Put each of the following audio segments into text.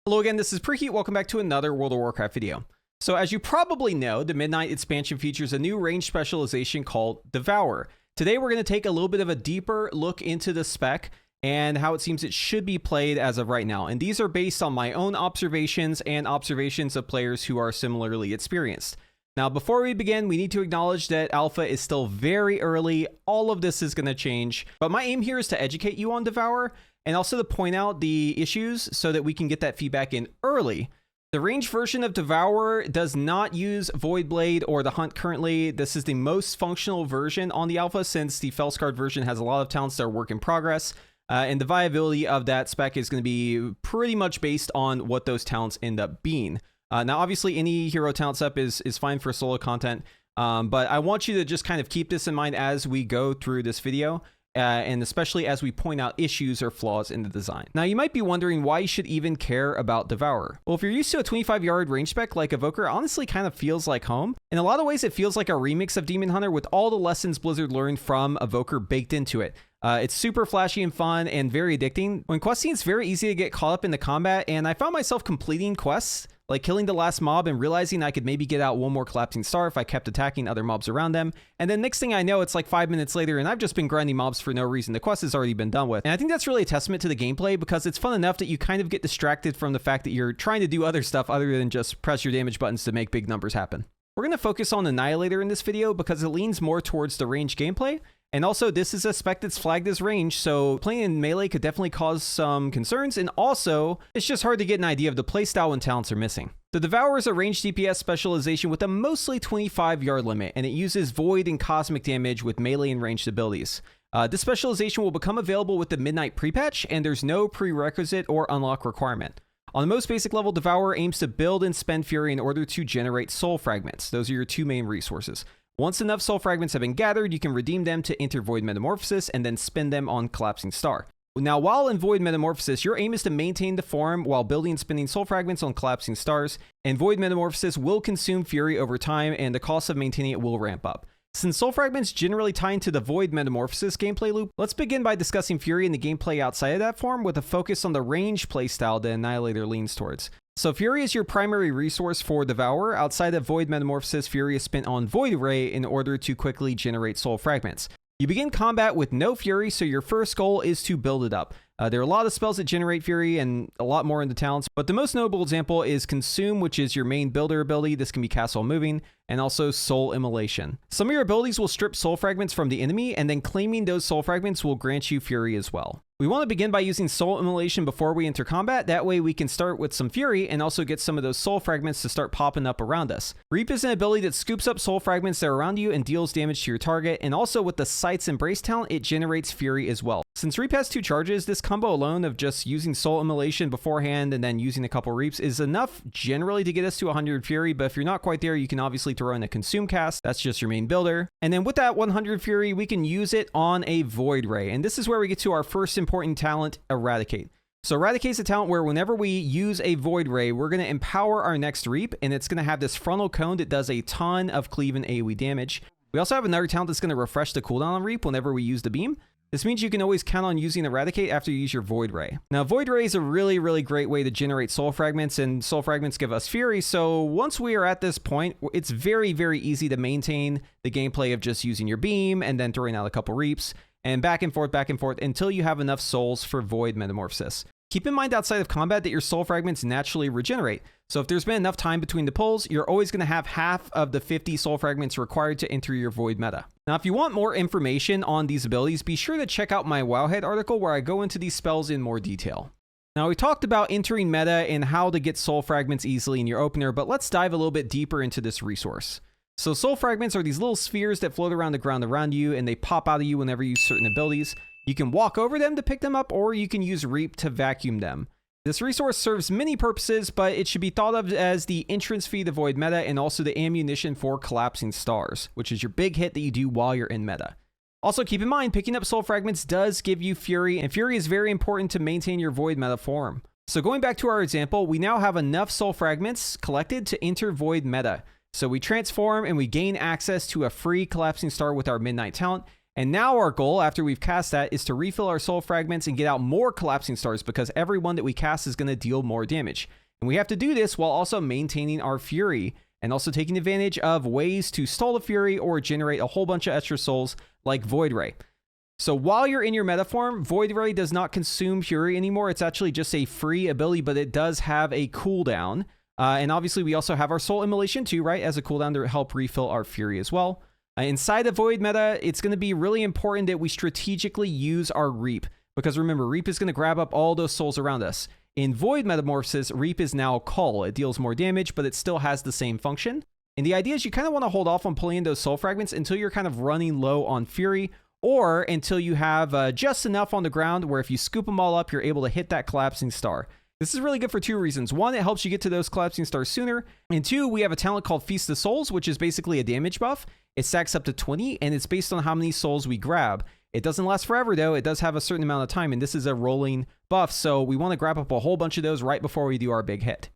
Hello again, this is Preheat. Welcome back to another World of Warcraft video. So as you probably know, the Midnight expansion features a new range specialization called Devourer. Today we're going to take a little bit of a deeper look into the spec and how it seems it should be played as of right now. And these are based on my own observations and observations of players who are similarly experienced. Now, before we begin, we need to acknowledge that alpha is still very early. All of this is going to change, but my aim here is to educate you on Devourer and also to point out the issues so that we can get that feedback in early. The range version of Devourer does not use Void Blade or the Hunt currently. This is the most functional version on the alpha, since the Felscarred version has a lot of talents that are work in progress. And the viability of that spec is going to be pretty much based on what those talents end up being. Now, obviously, any hero talent step is fine for solo content, but I want you to just kind of keep this in mind as we go through this video. And especially as we point out issues or flaws in the design. Now, you might be wondering why you should even care about Devourer. Well, if you're used to a 25-yard range spec like Evoker, honestly kind of feels like home. In a lot of ways, it feels like a remix of Demon Hunter with all the lessons Blizzard learned from Evoker baked into it. It's super flashy and fun and very addicting. When questing, it's very easy to get caught up in the combat, and I found myself completing quests, like killing the last mob and realizing I could maybe get out one more collapsing star if I kept attacking other mobs around them. And then next thing I know, it's like 5 minutes later and I've just been grinding mobs for no reason. The quest has already been done with. And I think that's really a testament to the gameplay, because it's fun enough that you kind of get distracted from the fact that you're trying to do other stuff other than just press your damage buttons to make big numbers happen. We're going to focus on Annihilator in this video because it leans more towards the range gameplay. And also, this is a spec that's flagged as range, so playing in melee could definitely cause some concerns, and also, it's just hard to get an idea of the playstyle when talents are missing. The Devourer is a ranged DPS specialization with a mostly 25-yard limit, and it uses Void and Cosmic damage with melee and ranged abilities. This specialization will become available with the Midnight pre-patch, and there's no prerequisite or unlock requirement. On the most basic level, Devourer aims to build and spend Fury in order to generate soul fragments. Those are your two main resources. Once enough soul fragments have been gathered, you can redeem them to enter Void Metamorphosis and then spend them on Collapsing Star. Now, while in Void Metamorphosis, your aim is to maintain the form while building and spending soul fragments on Collapsing Stars, and Void Metamorphosis will consume Fury over time, and the cost of maintaining it will ramp up. Since soul fragments generally tie into the Void Metamorphosis gameplay loop, let's begin by discussing Fury and the gameplay outside of that form with a focus on the range playstyle the Annihilator leans towards. So Fury is your primary resource for Devourer. Outside of Void Metamorphosis, Fury is spent on Void Ray in order to quickly generate soul fragments. You begin combat with no Fury, so your first goal is to build it up. There are a lot of spells that generate Fury and a lot more in the talents, but the most notable example is Consume, which is your main builder ability. This can be cast while moving, and also Soul Immolation. Some of your abilities will strip soul fragments from the enemy, and then claiming those soul fragments will grant you Fury as well. We want to begin by using Soul Immolation before we enter combat. That way we can start with some Fury and also get some of those soul fragments to start popping up around us. Reap is an ability that scoops up soul fragments that are around you and deals damage to your target, and also with the Sight's Embrace talent, it generates Fury as well. Since Reap has 2 charges, this combo alone of just using Soul Immolation beforehand and then using a couple Reaps is enough generally to get us to 100 Fury, but if you're not quite there, you can obviously throw in a Consume cast. That's just your main builder. And then with that 100 Fury, we can use it on a Void Ray. And this is where we get to our first important talent, Eradicate. So Eradicate is a talent where whenever we use a Void Ray, we're going to empower our next Reap, and it's going to have this frontal cone that does a ton of cleave and AoE damage. We also have another talent that's going to refresh the cooldown on Reap whenever we use the beam. This means you can always count on using Eradicate after you use your Void Ray. Now, Void Ray is a really great way to generate soul fragments, and soul fragments give us Fury, so once we are at this point, it's very easy to maintain the gameplay of just using your beam and then throwing out a couple Reaps, and back and forth until you have enough souls for Void Metamorphosis. Keep in mind outside of combat that your soul fragments naturally regenerate. So if there's been enough time between the pulls, you're always going to have half of the 50 soul fragments required to enter your Void meta. Now, if you want more information on these abilities, be sure to check out my myWowhead article where I go into these spells in more detail. Now, we talked about entering meta and how to get soul fragments easily in your opener, but let's dive a little bit deeper into this resource. So soul fragments are these little spheres that float around the ground around you, and they pop out of you whenever you use certain abilities. You can walk over them to pick them up, or you can use Reap to vacuum them. This resource serves many purposes, but it should be thought of as the entrance fee to Void meta and also the ammunition for Collapsing Stars, which is your big hit that you do while you're in meta. Also, keep in mind, picking up soul fragments does give you Fury, and Fury is very important to maintain your Void meta form. So going back to our example, we now have enough soul fragments collected to enter Void meta. So we transform and we gain access to a free Collapsing Star with our Midnight talent, And now our goal, after we've cast that, is to refill our soul fragments and get out more collapsing stars, because every one that we cast is going to deal more damage. And we have to do this while also maintaining our fury, and also taking advantage of ways to stall the fury or generate a whole bunch of extra souls like Void Ray. So while you're in your meta form, Void Ray does not consume fury anymore. It's actually just a free ability, but it does have a cooldown. And obviously we also have our soul immolation too, right, as a cooldown to help refill our fury as well. Inside the Void meta, it's going to be really important that we strategically use our Reap, because remember, Reap is going to grab up all those souls around us. In Void Metamorphosis, Reap is now Cull. It deals more damage, but it still has the same function. And the idea is you kind of want to hold off on pulling those soul fragments until you're kind of running low on fury, or until you have just enough on the ground where if you scoop them all up, you're able to hit that collapsing star. This is really good for two reasons. One, it helps you get to those collapsing stars sooner. And two, we have a talent called Feast of Souls, which is basically a damage buff. It stacks up to 20, and it's based on how many souls we grab. It doesn't last forever, though. It does have a certain amount of time, and this is a rolling buff, so we want to grab up a whole bunch of those right before we do our big hit.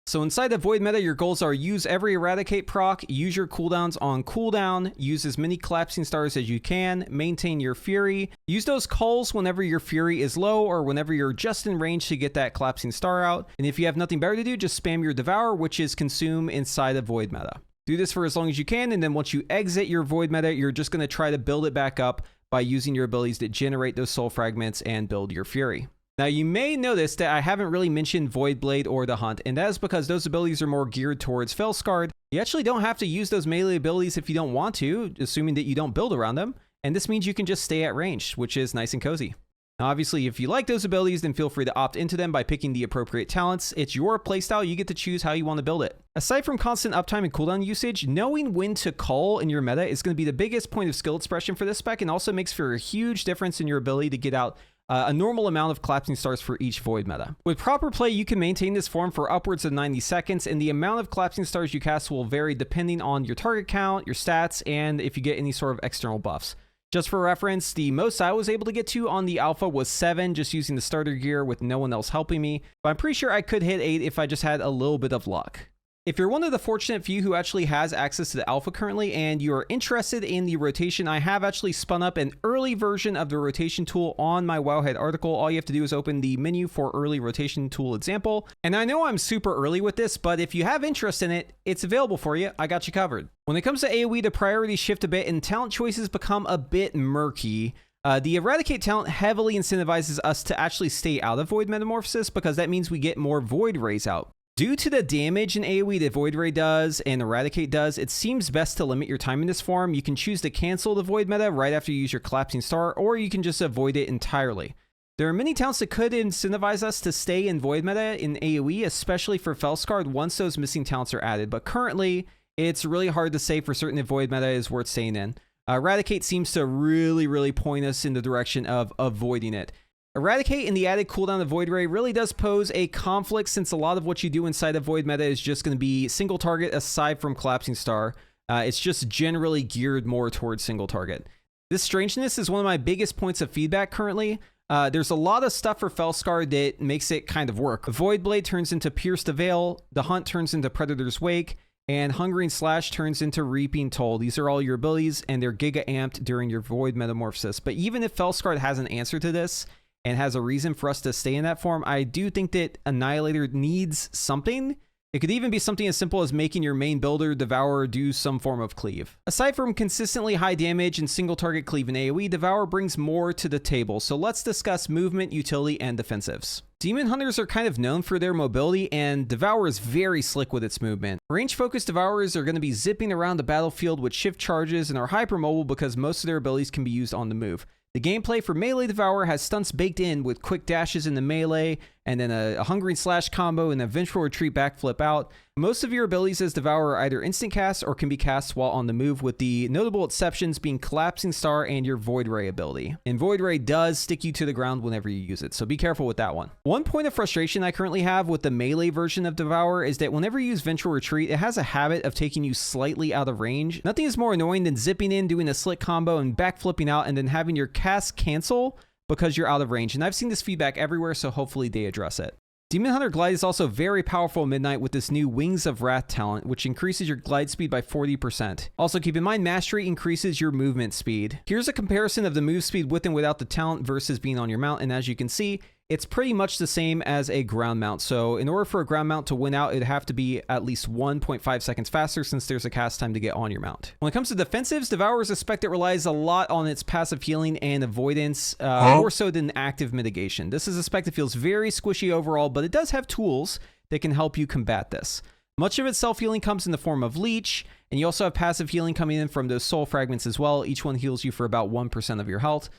So inside the Void meta, your goals are use every Eradicate proc, use your cooldowns on cooldown, use as many collapsing stars as you can, maintain your fury, use those culls whenever your fury is low or whenever you're just in range to get that collapsing star out. And if you have nothing better to do, just spam your Devour, which is consume inside the Void meta. Do this for as long as you can, and then once you exit your Void meta, you're just going to try to build it back up by using your abilities that generate those soul fragments and build your fury. Now, you may notice that I haven't really mentioned Void Blade or the Hunt, and that is because those abilities are more geared towards Felscard. You actually don't have to use those melee abilities if you don't want to, assuming that you don't build around them, and this means you can just stay at range, which is nice and cozy. Now, obviously, if you like those abilities, then feel free to opt into them by picking the appropriate talents. It's your playstyle. You get to choose how you want to build it. Aside from constant uptime and cooldown usage, knowing when to cull in your meta is going to be the biggest point of skill expression for this spec, and also makes for a huge difference in your ability to get out a normal amount of collapsing stars for each Void meta. With proper play, you can maintain this form for upwards of 90 seconds, and the amount of collapsing stars you cast will vary depending on your target count, your stats, and if you get any sort of external buffs. Just for reference, the most I was able to get to on the alpha was 7, just using the starter gear with no one else helping me, but I'm pretty sure I could hit 8 if I just had a little bit of luck. If you're one of the fortunate few who actually has access to the alpha currently and you're interested in the rotation, I have actually spun up an early version of the rotation tool on my myWowhead article. All you have to do is open the menu for early rotation tool example. And I know I'm super early with this, but if you have interest in it, it's available for you. I got you covered. When it comes to AoE, the priorities shift a bit and talent choices become a bit murky. The Eradicate talent heavily incentivizes us to actually stay out of Void Metamorphosis because that means we get more Void Rays out. Due to the damage in AoE that Void Ray does and Eradicate does, it seems best to limit your time in this form. You can choose to cancel the Void meta right after you use your Collapsing Star, or you can just avoid it entirely. There are many talents that could incentivize us to stay in Void meta in AoE, especially for Felscard once those missing talents are added, but currently it's really hard to say for certain if Void meta is worth staying in. Eradicate seems to really point us in the direction of avoiding it. Eradicate and the added cooldown of Void Ray really does pose a conflict, since a lot of what you do inside of Void meta is just going to be single target aside from Collapsing Star. It's just generally geared more towards single target. This strangeness is one of my biggest points of feedback currently. There's a lot of stuff for Felscard that makes it kind of work. Void Blade turns into Pierce the Veil, the Hunt turns into Predator's Wake, and Hungering Slash turns into Reaping Toll. These are all your abilities, and they're giga amped during your Void Metamorphosis. But even if Felscard has an answer to this, and has a reason for us to stay in that form, I do think that Annihilator needs something. It could even be something as simple as making your main builder Devourer do some form of cleave. Aside from consistently high damage and single target cleave in AoE, Devourer brings more to the table, so let's discuss movement, utility, and defensives. Demon Hunters are kind of known for their mobility, and Devourer is very slick with its movement. Range-focused Devourers are going to be zipping around the battlefield with shift charges and are hypermobile because most of their abilities can be used on the move. The gameplay for Melee Devourer has stunts baked in with quick dashes in the melee, and then a Hungering Slash combo and a Vengeful Retreat backflip out. Most of your abilities as Devourer are either instant cast or can be cast while on the move, with the notable exceptions being Collapsing Star and your Void Ray ability. And Void Ray does stick you to the ground whenever you use it, so be careful with that one. One point of frustration I currently have with the melee version of Devourer is that whenever you use Vengeful Retreat, it has a habit of taking you slightly out of range. Nothing is more annoying than zipping in, doing a slick combo, and backflipping out, and then having your cast cancel because you're out of range. And I've seen this feedback everywhere, so hopefully they address it. Demon Hunter Glide is also very powerful at midnight with this new Wings of Wrath talent, which increases your glide speed by 40%. Also keep in mind, Mastery increases your movement speed. Here's a comparison of the move speed with and without the talent versus being on your mount, and as you can see, it's pretty much the same as a ground mount. So in order for a ground mount to win out, it'd have to be at least 1.5 seconds faster since there's a cast time to get on your mount. When it comes to defensives, Devourer is a spec that relies a lot on its passive healing and avoidance, more so than active mitigation. This is a spec that feels very squishy overall, but it does have tools that can help you combat this. Much of its self-healing comes in the form of Leech, and you also have passive healing coming in from those soul fragments as well. Each one heals you for about 1% of your health.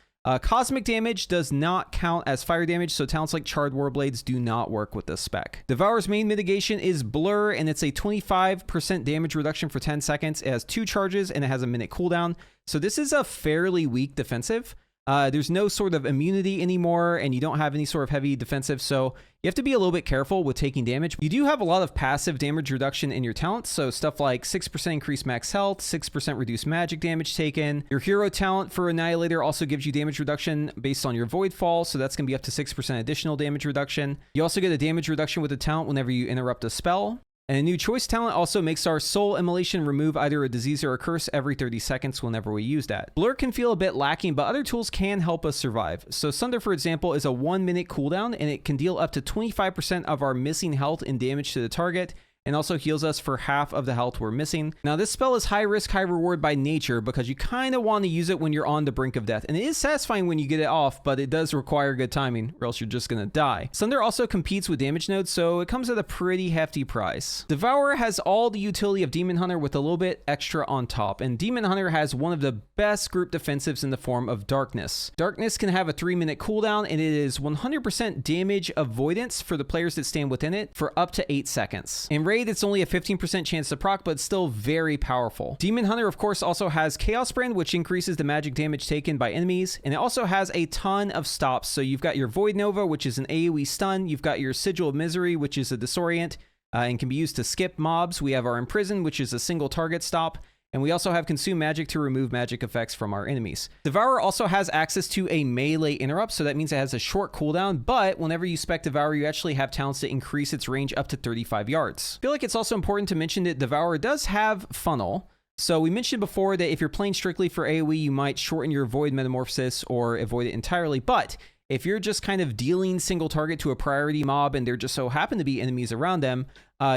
Cosmic damage does not count as fire damage, so talents like Charred Warblades do not work with this spec. Devourer's main mitigation is Blur, and it's a 25% damage reduction for 10 seconds. It has 2 charges, and it has a minute cooldown. So this is a fairly weak defensive. There's no sort of immunity anymore, and you don't have any sort of heavy defensive, so you have to be a little bit careful with taking damage. You do have a lot of passive damage reduction in your talents, so stuff like 6% increased max health, 6% reduced magic damage taken. Your hero talent for Annihilator also gives you damage reduction based on your Void Fall, so that's going to be up to 6% additional damage reduction. You also get a damage reduction with the talent whenever you interrupt a spell. And a new choice talent also makes our soul immolation remove either a disease or a curse every 30 seconds whenever we use that. Blur can feel a bit lacking, but other tools can help us survive. So Sunder, for example, is a 1-minute cooldown, and it can deal up to 25% of our missing health and damage to the target, and also heals us for half of the health we're missing. Now, this spell is high risk, high reward by nature because you kind of want to use it when you're on the brink of death. And it is satisfying when you get it off, but it does require good timing or else you're just going to die. Sunder also competes with damage nodes, so it comes at a pretty hefty price. Devourer has all the utility of Demon Hunter with a little bit extra on top. And Demon Hunter has one of the best group defensives in the form of Darkness. Darkness can have a 3-minute cooldown, and it is 100% damage avoidance for the players that stand within it for up to 8 seconds. In Raid, it's only a 15% chance to proc, but still very powerful. Demon Hunter, of course, also has Chaos Brand, which increases the magic damage taken by enemies, and it also has a ton of stops. So you've got your Void Nova, which is an AoE stun. You've got your Sigil of Misery, which is a disorient, and can be used to skip mobs. We have our Imprison, which is a single target stop. And we also have Consume Magic to remove magic effects from our enemies. Devourer also has access to a melee interrupt, so that means it has a short cooldown, but whenever you spec Devourer, you actually have talents to increase its range up to 35 yards. I feel like it's also important to mention that Devourer does have Funnel. So we mentioned before that if you're playing strictly for AoE, you might shorten your Void Metamorphosis or avoid it entirely, but if you're just kind of dealing single target to a priority mob and there just so happen to be enemies around them,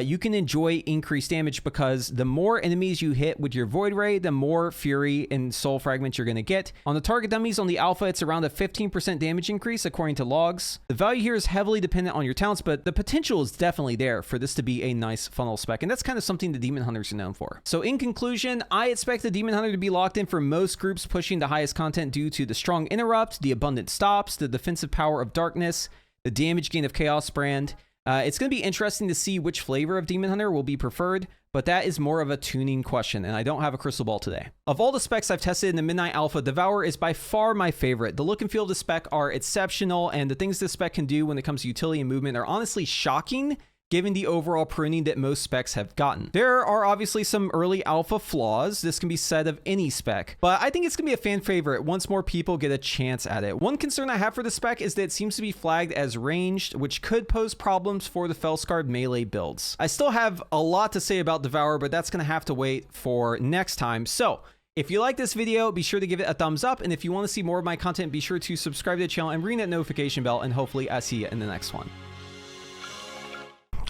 you can enjoy increased damage because the more enemies you hit with your Void Ray, the more Fury and Soul Fragments you're going to get. On the target dummies on the alpha, it's around a 15% damage increase according to logs. The value here is heavily dependent on your talents, but the potential is definitely there for this to be a nice funnel spec, and that's kind of something the Demon Hunters are known for. So in conclusion, I expect the Demon Hunter to be locked in for most groups pushing the highest content due to the strong interrupt, the abundant stops, the defensive power of Darkness, the damage gain of Chaos Brand. It's going to be interesting to see which flavor of Demon Hunter will be preferred, but that is more of a tuning question, and I don't have a crystal ball today. Of all the specs I've tested in the Midnight Alpha, Devourer is by far my favorite. The look and feel of the spec are exceptional, and the things this spec can do when it comes to utility and movement are honestly shocking, given the overall pruning that most specs have gotten. There are obviously some early alpha flaws. This can be said of any spec, but I think it's gonna be a fan favorite once more people get a chance at it. One concern I have for the spec is that it seems to be flagged as ranged, which could pose problems for the Felscarred melee builds. I still have a lot to say about Devourer, but that's gonna have to wait for next time. So if you like this video, be sure to give it a thumbs up, and if you want to see more of my content, be sure to subscribe to the channel and ring that notification bell, and hopefully I see you in the next one.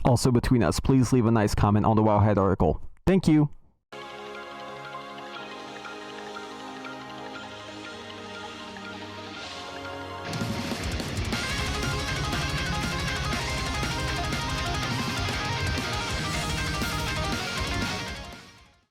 Also, between us, please leave a nice comment on the WowHead article. Thank you.